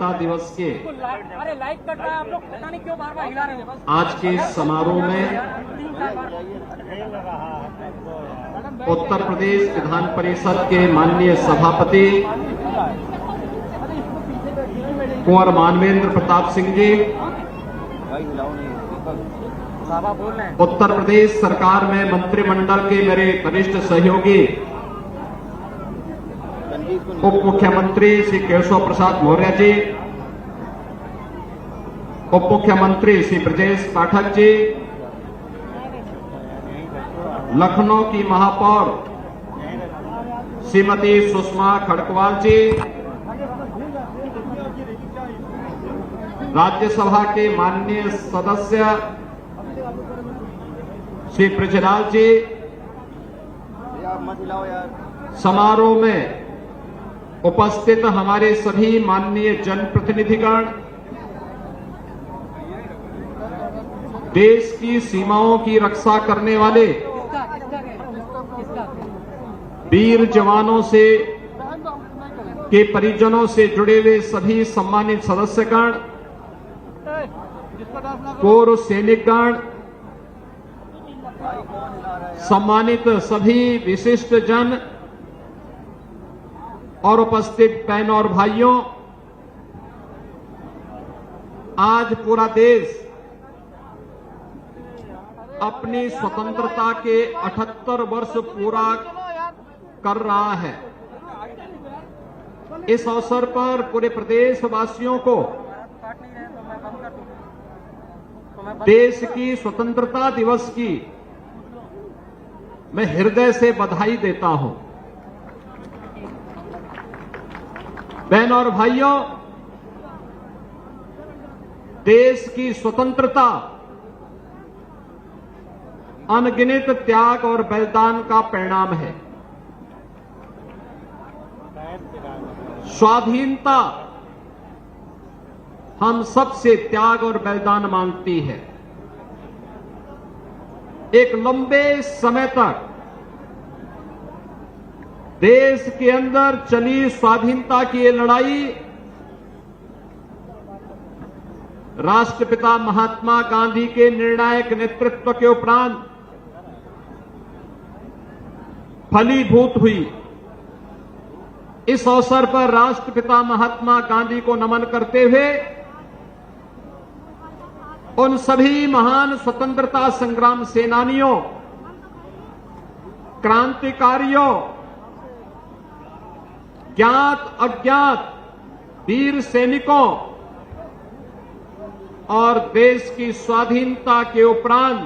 स्वतंत्रता दिवस के अरे लाइट कट रहा है, आप लोग पता नहीं क्यों बार-बार हिला रहे हैं। आज के समारोह में उत्तर प्रदेश विधान परिषद के माननीय सभापति कुंवर मानवेंद्र प्रताप सिंह जी, उत्तर प्रदेश सरकार में मंत्रिमंडल के मेरे वरिष्ठ सहयोगी उप मुख्यमंत्री श्री केशव प्रसाद मौर्य जी, उप मुख्यमंत्री श्री ब्रजेश पाठक जी, लखनऊ की महापौर श्रीमती सुषमा खड़गवाल जी, राज्यसभा के माननीय सदस्य श्री ब्रजलाल जी, समारोह में उपस्थित हमारे सभी माननीय जनप्रतिनिधिगण, देश की सीमाओं की रक्षा करने वाले वीर जवानों से के परिजनों से जुड़े हुए सभी सम्मानित सदस्यगण, पूर्व सैनिकगण, सम्मानित सभी विशिष्ट जन और उपस्थित बहनों और भाइयों, आज पूरा देश अपनी स्वतंत्रता के 78 वर्ष पूरा कर रहा है। इस अवसर पर पूरे प्रदेशवासियों को देश की स्वतंत्रता दिवस की मैं हृदय से बधाई देता हूं। बहनों और भाइयों, देश की स्वतंत्रता अनगिनत त्याग और बलिदान का परिणाम है। स्वाधीनता हम सबसे त्याग और बलिदान मांगती है। एक लंबे समय तक देश के अंदर चली स्वाधीनता की ये लड़ाई राष्ट्रपिता महात्मा गांधी के निर्णायक नेतृत्व के उपरांत फलीभूत हुई। इस अवसर पर राष्ट्रपिता महात्मा गांधी को नमन करते हुए उन सभी महान स्वतंत्रता संग्राम सेनानियों, क्रांतिकारियों, ज्ञात अज्ञात वीर सैनिकों और देश की स्वाधीनता के उपरांत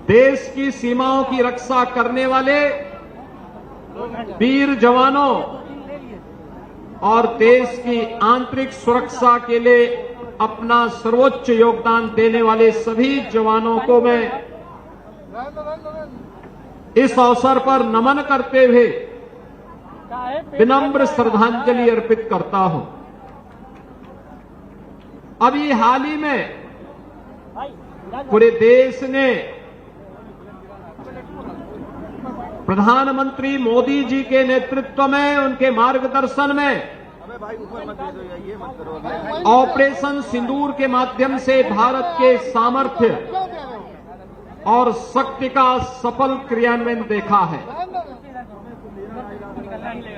देश की सीमाओं की रक्षा करने वाले वीर जवानों और देश की आंतरिक सुरक्षा के लिए अपना सर्वोच्च योगदान देने वाले सभी जवानों को मैं इस अवसर पर नमन करते हुए विनम्र श्रद्धांजलि अर्पित करता हूं। अभी हाल ही में पूरे देश ने प्रधानमंत्री मोदी जी के नेतृत्व में, उनके मार्गदर्शन में ऑपरेशन सिंदूर के माध्यम से भारत के सामर्थ्य और शक्ति का सफल क्रियान्वयन देखा है।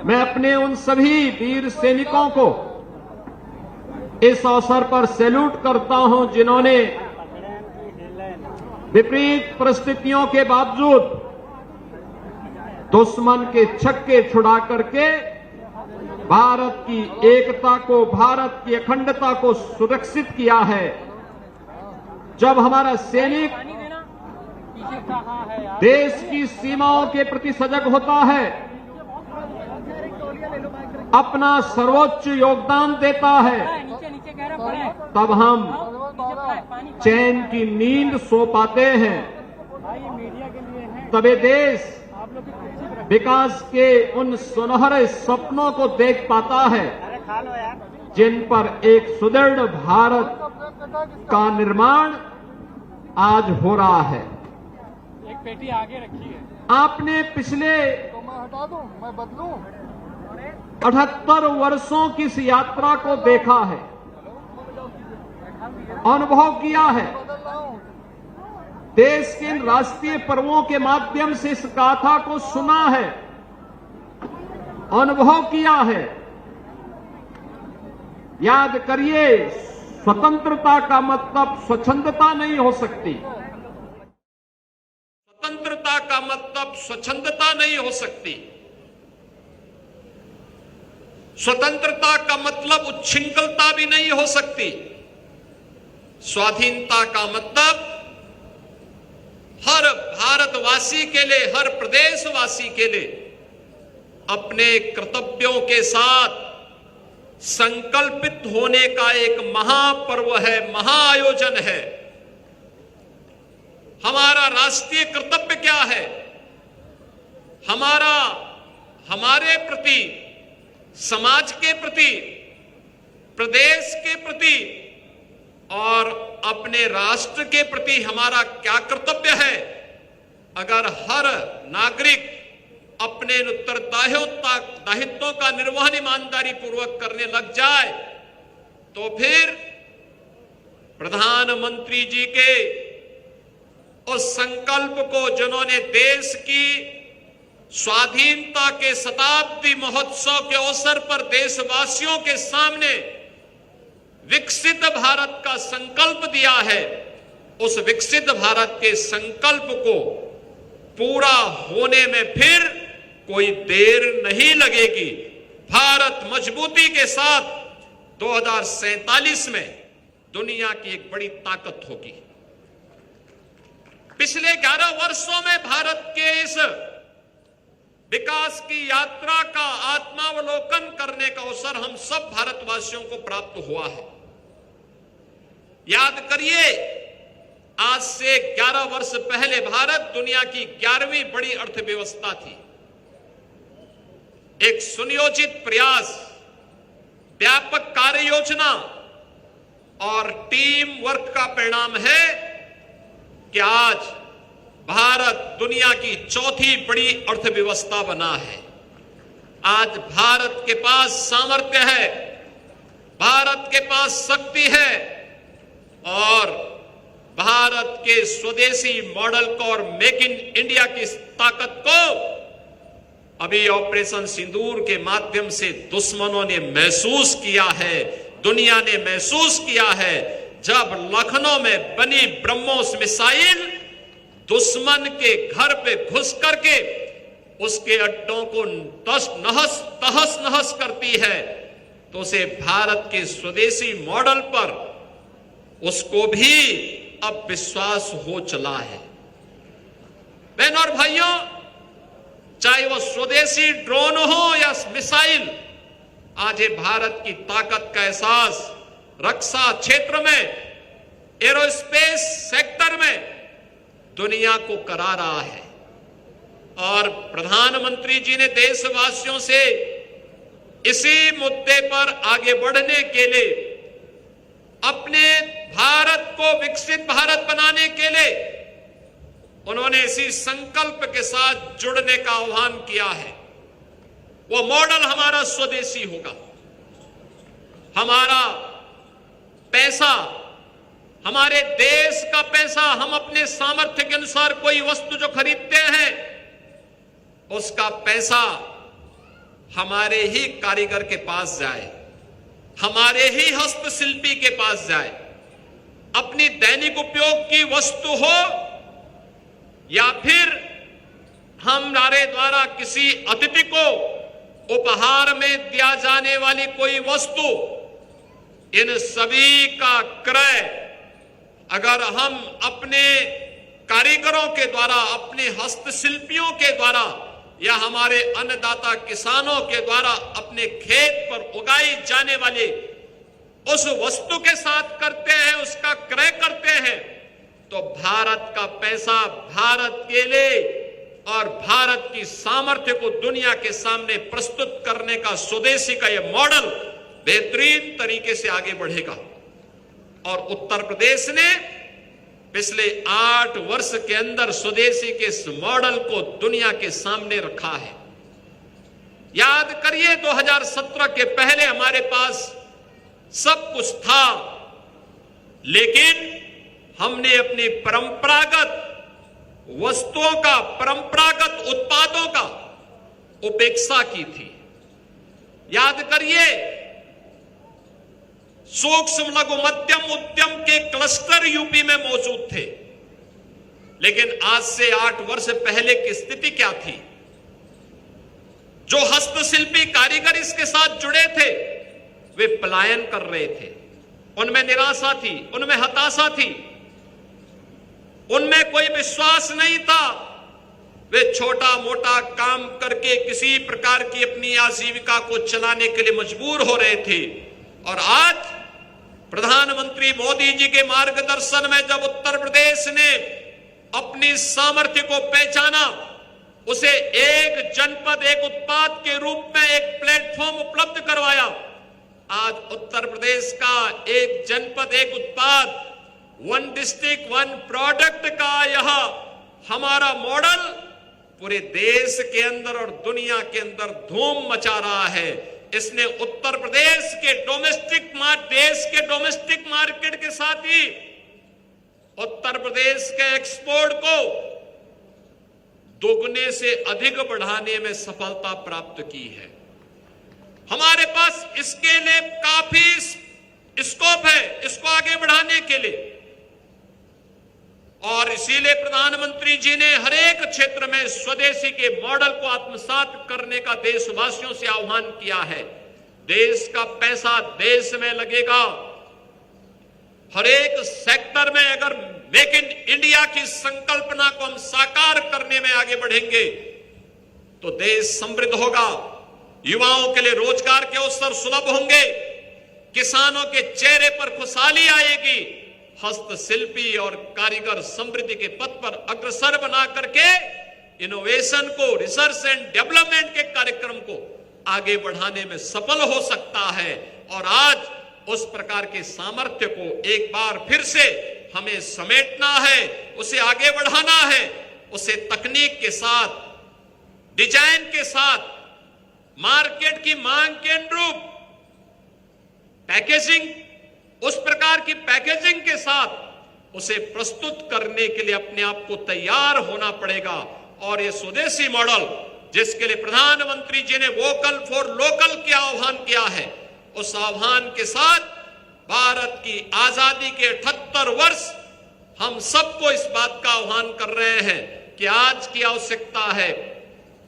मैं अपने उन सभी वीर सैनिकों को इस अवसर पर सैल्यूट करता हूं, जिन्होंने विपरीत परिस्थितियों के बावजूद दुश्मन के छक्के छुड़ा करके भारत की एकता को, भारत की अखंडता को सुरक्षित किया है। जब हमारा सैनिक देश की सीमाओं के प्रति सजग होता है, अपना सर्वोच्च योगदान देता है, तब हम चैन की नींद सो पाते हैं। तब ये देश विकास के उन सुनहरे सपनों को देख पाता है, जिन पर एक सुदृढ़ भारत का निर्माण आज हो रहा है। एक पेटी आगे रखी है। आपने पिछले तो मैं हटा दूं, मैं बदलूं? 78 वर्षों की इस यात्रा को देखा है, अनुभव किया है। देश के इन राष्ट्रीय पर्वों के माध्यम से इस गाथा को सुना है, अनुभव किया है। याद करिए, स्वतंत्रता का मतलब स्वच्छंदता नहीं हो सकती। स्वतंत्रता का मतलब स्वच्छंदता नहीं हो सकती। स्वतंत्रता का मतलब उच्छृंखलता भी नहीं हो सकती। स्वाधीनता का मतलब हर भारतवासी के लिए, हर प्रदेशवासी के लिए अपने कर्तव्यों के साथ संकल्पित होने का एक महापर्व है, महाआयोजन है। हमारा राष्ट्रीय कर्तव्य क्या है? हमारे प्रति, समाज के प्रति, प्रदेश के प्रति और अपने राष्ट्र के प्रति हमारा क्या कर्तव्य है? अगर हर नागरिक अपने उत्तरदायित्वों का निर्वहन ईमानदारी पूर्वक करने लग जाए, तो फिर प्रधानमंत्री जी के उस संकल्प को, जिन्होंने देश की स्वाधीनता के शताब्दी महोत्सव के अवसर पर देशवासियों के सामने विकसित भारत का संकल्प दिया है, उस विकसित भारत के संकल्प को पूरा होने में फिर कोई देर नहीं लगेगी। भारत मजबूती के साथ 2047 में दुनिया की एक बड़ी ताकत होगी। पिछले 11 वर्षों में भारत के इस विकास की यात्रा का आत्मावलोकन करने का अवसर हम सब भारतवासियों को प्राप्त हुआ है। याद करिए, आज से 11 वर्ष पहले भारत दुनिया की 11वीं बड़ी अर्थव्यवस्था थी। एक सुनियोजित प्रयास, व्यापक कार्य योजना और टीम वर्क का परिणाम है कि आज भारत दुनिया की 4थी बड़ी अर्थव्यवस्था बना है। आज भारत के पास सामर्थ्य है, भारत के पास शक्ति है और भारत के स्वदेशी मॉडल को और मेक इन इंडिया की ताकत को अभी ऑपरेशन सिंदूर के माध्यम से दुश्मनों ने महसूस किया है, दुनिया ने महसूस किया है। जब लखनऊ में बनी ब्रह्मोस मिसाइल दुश्मन के घर पे घुस करके उसके अड्डों को तहस नहस करती है, तो उसे भारत के स्वदेशी मॉडल पर उसको भी अब विश्वास हो चला है। बहनों और भाइयों, चाहे वो स्वदेशी ड्रोन हो या मिसाइल, आज ये भारत की ताकत का एहसास रक्षा क्षेत्र में, एरोस्पेस सेक्टर में दुनिया को करा रहा है। और प्रधानमंत्री जी ने देशवासियों से इसी मुद्दे पर आगे बढ़ने के लिए, अपने भारत को विकसित भारत बनाने के लिए उन्होंने इसी संकल्प के साथ जुड़ने का आह्वान किया है। वो मॉडल हमारा स्वदेशी होगा। हमारा पैसा, हमारे देश का पैसा, हम अपने सामर्थ्य के अनुसार कोई वस्तु जो खरीदते हैं, उसका पैसा हमारे ही कारीगर के पास जाए, हमारे ही हस्तशिल्पी के पास जाए। अपनी दैनिक उपयोग की वस्तु हो या फिर हमारे द्वारा किसी अतिथि को उपहार में दिया जाने वाली कोई वस्तु, इन सभी का क्रय अगर हम अपने कारीगरों के द्वारा, अपने हस्तशिल्पियों के द्वारा या हमारे अन्नदाता किसानों के द्वारा अपने खेत पर उगाई जाने वाली उस वस्तु के साथ करते हैं, उसका क्रय करते हैं, तो भारत का पैसा भारत के लिए और भारत की सामर्थ्य को दुनिया के सामने प्रस्तुत करने का स्वदेशी का यह मॉडल बेहतरीन तरीके से आगे बढ़ेगा। और उत्तर प्रदेश ने पिछले 8 वर्ष के अंदर स्वदेशी के इस मॉडल को दुनिया के सामने रखा है। याद करिए 2017 के पहले हमारे पास सब कुछ था, लेकिन हमने अपनी परंपरागत वस्तुओं का, परंपरागत उत्पादों का उपेक्षा की थी। याद करिए सूक्ष्म लघु मध्यम उद्यम के क्लस्टर यूपी में मौजूद थे, लेकिन आज से 8 वर्ष पहले की स्थिति क्या थी? जो हस्तशिल्पी कारीगर इसके साथ जुड़े थे वे पलायन कर रहे थे। उनमें निराशा थी, उनमें हताशा थी, उनमें कोई विश्वास नहीं था। वे छोटा मोटा काम करके किसी प्रकार की अपनी आजीविका को चलाने के लिए मजबूर हो रहे थे। और आज प्रधानमंत्री मोदी जी के मार्गदर्शन में जब उत्तर प्रदेश ने अपनी सामर्थ्य को पहचाना, उसे एक जनपद एक उत्पाद के रूप में एक प्लेटफॉर्म उपलब्ध करवाया, आज उत्तर प्रदेश का एक जनपद एक उत्पाद, वन डिस्ट्रिक्ट वन प्रोडक्ट का यह हमारा मॉडल पूरे देश के अंदर और दुनिया के अंदर धूम मचा रहा है। इसने उत्तर प्रदेश के देश के डोमेस्टिक मार्केट के साथ ही उत्तर प्रदेश के एक्सपोर्ट को दोगुने से अधिक बढ़ाने में सफलता प्राप्त की है। हमारे पास इसके लिए काफी स्कोप है, इसको आगे बढ़ाने के लिए। और इसीलिए प्रधानमंत्री जी ने हर एक क्षेत्र में स्वदेशी के मॉडल को आत्मसात करने का देशवासियों से आह्वान किया है। देश का पैसा देश में लगेगा। हर एक सेक्टर में अगर मेक इन इंडिया की संकल्पना को हम साकार करने में आगे बढ़ेंगे तो देश समृद्ध होगा। युवाओं के लिए रोजगार के अवसर सुलभ होंगे, किसानों के चेहरे पर खुशहाली आएगी, हस्तशिल्पी और कारीगर समृद्धि के पथ पर अग्रसर बना करके इनोवेशन को, रिसर्च एंड डेवलपमेंट के कार्यक्रम को आगे बढ़ाने में सफल हो सकता है। और आज उस प्रकार के सामर्थ्य को एक बार फिर से हमें समेटना है, उसे आगे बढ़ाना है, उसे तकनीक के साथ, डिजाइन के साथ, मार्केट की मांग के अनुरूप पैकेजिंग, उस प्रकार की पैकेजिंग के साथ उसे प्रस्तुत करने के लिए अपने आप को तैयार होना पड़ेगा। और ये स्वदेशी मॉडल जिसके लिए प्रधानमंत्री जी ने वोकल फॉर लोकल का आह्वान किया है, उस आह्वान के साथ भारत की आजादी के 78 वर्ष हम सबको इस बात का आह्वान कर रहे हैं कि आज की आवश्यकता है।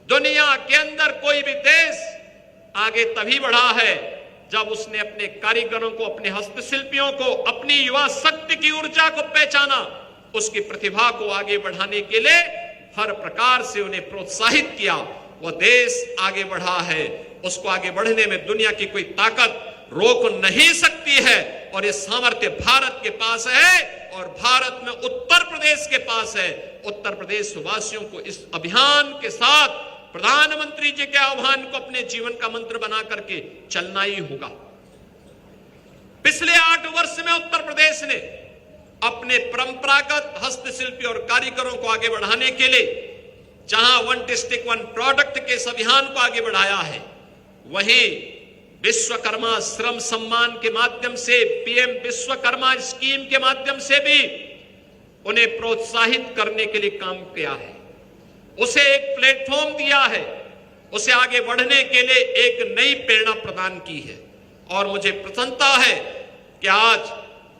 दुनिया के अंदर कोई भी देश आगे तभी बढ़ा है जब उसने अपने कारीगरों को, अपने हस्तशिल्पियों को, अपनी युवा शक्ति की ऊर्जा को पहचाना, उसकी प्रतिभा को आगे बढ़ाने के लिए हर प्रकार से उन्हें प्रोत्साहित किया। वह देश आगे बढ़ा है, उसको आगे बढ़ने में दुनिया की कोई ताकत रोक नहीं सकती है। और ये सामर्थ्य भारत के पास है और भारत में उत्तर प्रदेश के पास है। उत्तर प्रदेश वासियों को इस अभियान के साथ प्रधानमंत्री जी के आह्वान को अपने जीवन का मंत्र बना करके चलना ही होगा। पिछले 8 वर्ष में उत्तर प्रदेश ने अपने परंपरागत हस्तशिल्पी और कारीगरों को आगे बढ़ाने के लिए जहां वन डिस्ट्रिक्ट वन प्रोडक्ट के इस अभियान को आगे बढ़ाया है, वहीं विश्वकर्मा श्रम सम्मान के माध्यम से, पीएम विश्वकर्मा स्कीम के माध्यम से भी उन्हें प्रोत्साहित करने के लिए काम किया है, उसे एक प्लेटफॉर्म दिया है, उसे आगे बढ़ने के लिए एक नई प्रेरणा प्रदान की है। और मुझे प्रसन्नता है कि आज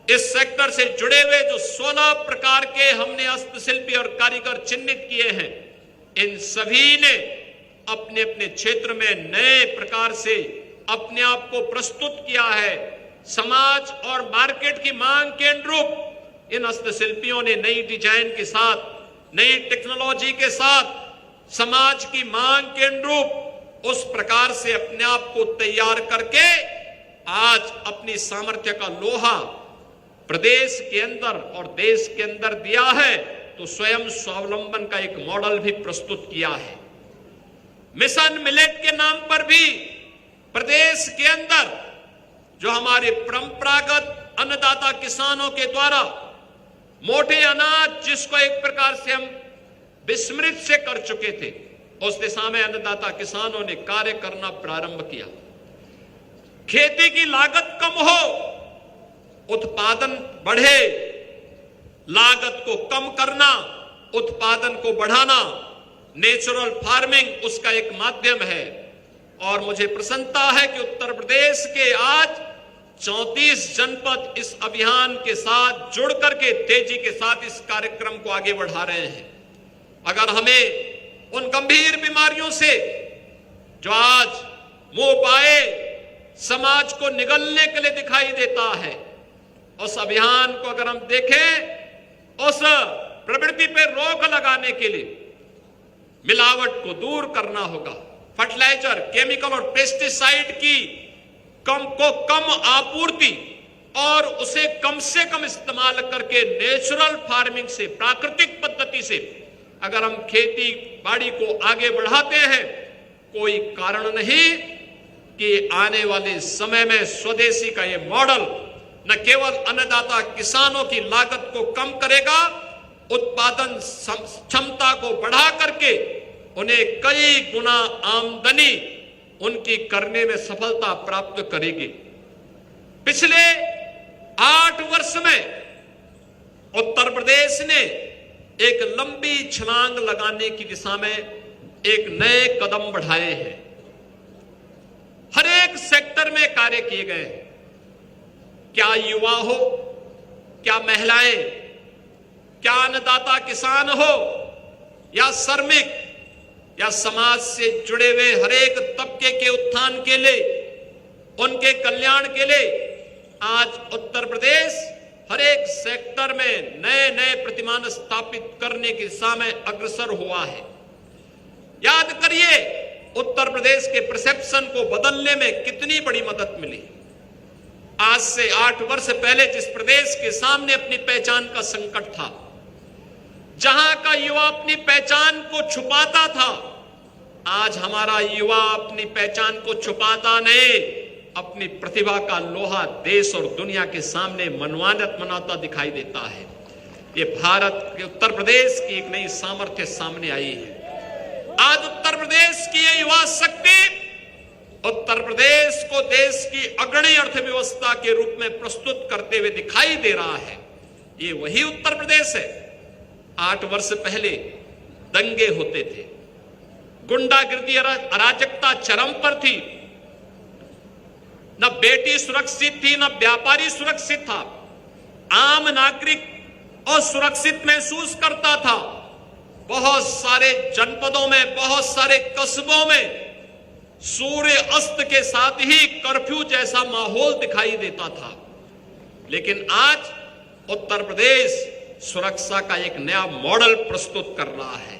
इस सेक्टर से जुड़े हुए जो 16 प्रकार के हमने हस्तशिल्पी और कारीगर चिन्हित किए हैं, इन सभी ने अपने अपने क्षेत्र में नए प्रकार से अपने आप को प्रस्तुत किया है। समाज और मार्केट की मांग के अनुरूप इन हस्तशिल्पियों ने नई डिजाइन के साथ, नई टेक्नोलॉजी के साथ, समाज की मांग के अनुरूप उस प्रकार से अपने आप को तैयार करके आज अपनी सामर्थ्य का लोहा प्रदेश के अंदर और देश के अंदर दिया है, तो स्वयं स्वावलंबन का एक मॉडल भी प्रस्तुत किया है। मिशन मिलेट के नाम पर भी प्रदेश के अंदर जो हमारे परंपरागत अन्नदाता किसानों के द्वारा मोटे अनाज, जिसको एक प्रकार से हम विस्मृत से कर चुके थे, उस दिशा में अन्नदाता किसानों ने कार्य करना प्रारंभ किया। खेती की लागत कम हो, उत्पादन बढ़े, लागत को कम करना, उत्पादन को बढ़ाना, नेचुरल फार्मिंग उसका एक माध्यम है। और मुझे प्रसन्नता है कि उत्तर प्रदेश के आज 34 जनपद इस अभियान के साथ जुड़ करके तेजी के साथ इस कार्यक्रम को आगे बढ़ा रहे हैं। अगर हमें उन गंभीर बीमारियों से जो आज मुंह पाए समाज को निगलने के लिए दिखाई देता है, उस अभियान को अगर हम देखें, उस प्रवृत्ति पर रोक लगाने के लिए मिलावट को दूर करना होगा। फर्टिलाइजर, केमिकल और पेस्टिसाइड की कम आपूर्ति और उसे कम से कम इस्तेमाल करके नेचुरल फार्मिंग से, प्राकृतिक पद्धति से अगर हम खेती बाड़ी को आगे बढ़ाते हैं, कोई कारण नहीं कि आने वाले समय में स्वदेशी का ये मॉडल न केवल अन्नदाता किसानों की लागत को कम करेगा, उत्पादन क्षमता को बढ़ा करके उन्हें कई गुना आमदनी उनकी करने में सफलता प्राप्त करेगी। पिछले 8 वर्ष में उत्तर प्रदेश ने एक लंबी छलांग लगाने की दिशा में एक नए कदम बढ़ाए हैं। हर एक सेक्टर में कार्य किए गए हैं। क्या युवा हो, क्या महिलाएं, क्या अन्नदाता किसान हो या श्रमिक या समाज से जुड़े हुए हर एक तबके के उत्थान के लिए, उनके कल्याण के लिए आज उत्तर प्रदेश हर एक सेक्टर में नए नए प्रतिमान स्थापित करने की दिशा में अग्रसर हुआ है। याद करिए उत्तर प्रदेश के परसेप्शन को बदलने में कितनी बड़ी मदद मिली। आज से 8 वर्ष पहले जिस प्रदेश के सामने अपनी पहचान का संकट था, जहां का युवा अपनी पहचान को छुपाता था, आज हमारा युवा अपनी पहचान को छुपाता नहीं, अपनी प्रतिभा का लोहा देश और दुनिया के सामने मनाता दिखाई देता है। ये भारत के उत्तर प्रदेश की एक नई सामर्थ्य सामने आई है। आज उत्तर प्रदेश की ये युवा शक्ति उत्तर प्रदेश को देश की अग्रणी अर्थव्यवस्था के रूप में प्रस्तुत करते हुए दिखाई दे रहा है। ये वही उत्तर प्रदेश है। 8 वर्ष पहले दंगे होते थे, गुंडागिर्दी अराजकता चरम पर थी, न बेटी सुरक्षित थी, न व्यापारी सुरक्षित था, आम नागरिक असुरक्षित महसूस करता था। बहुत सारे जनपदों में, बहुत सारे कस्बों में सूर्य अस्त के साथ ही कर्फ्यू जैसा माहौल दिखाई देता था। लेकिन आज उत्तर प्रदेश सुरक्षा का एक नया मॉडल प्रस्तुत कर रहा है।